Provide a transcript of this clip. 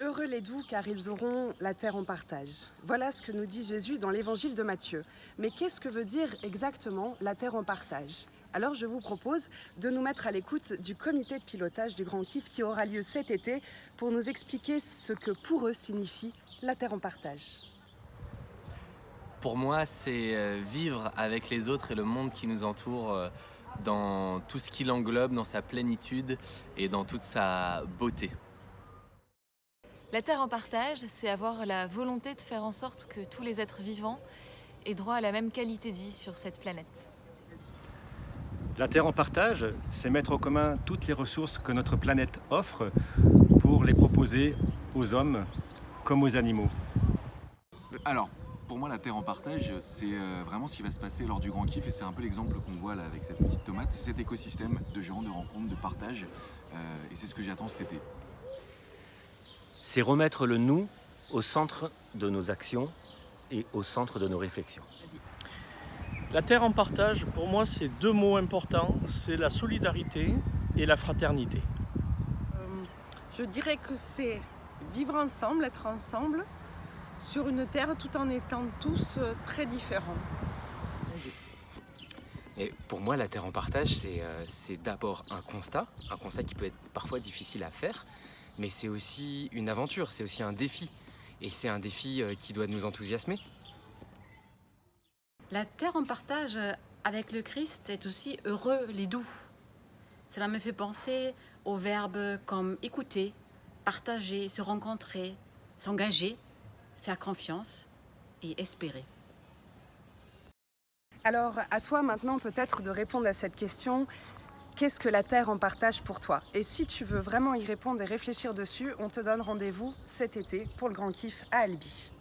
Heureux les doux, car ils auront la terre en partage. Voilà ce que nous dit Jésus dans l'évangile de Matthieu. Mais qu'est-ce que veut dire exactement la terre en partage? Alors je vous propose de nous mettre à l'écoute du comité de pilotage du Grand Kiff qui aura lieu cet été pour nous expliquer ce que pour eux signifie la terre en partage. Pour moi, c'est vivre avec les autres et le monde qui nous entoure dans tout ce qui l'englobe, dans sa plénitude et dans toute sa beauté. La terre en partage, c'est avoir la volonté de faire en sorte que tous les êtres vivants aient droit à la même qualité de vie sur cette planète. La terre en partage, c'est mettre en commun toutes les ressources que notre planète offre pour les proposer aux hommes comme aux animaux. Alors, pour moi, la terre en partage, c'est vraiment ce qui va se passer lors du Grand Kiff, et c'est un peu l'exemple qu'on voit là avec cette petite tomate. C'est cet écosystème de gens, de rencontres, de partage, et c'est ce que j'attends cet été. C'est remettre le nous au centre de nos actions et au centre de nos réflexions. La terre en partage, pour moi, c'est deux mots importants, c'est la solidarité et la fraternité. Je dirais que c'est vivre ensemble, être ensemble sur une terre tout en étant tous très différents. Et pour moi, la terre en partage, c'est d'abord un constat qui peut être parfois difficile à faire, mais c'est aussi une aventure, c'est aussi un défi. Et c'est un défi qui doit nous enthousiasmer. La terre en partage avec le Christ est aussi heureux les doux. Cela me fait penser aux verbes comme écouter, partager, se rencontrer, s'engager, faire confiance et espérer. Alors à toi maintenant peut-être de répondre à cette question. Qu'est-ce que la terre en partage pour toi? Et si tu veux vraiment y répondre et réfléchir dessus, on te donne rendez-vous cet été pour le Grand Kiff à Albi.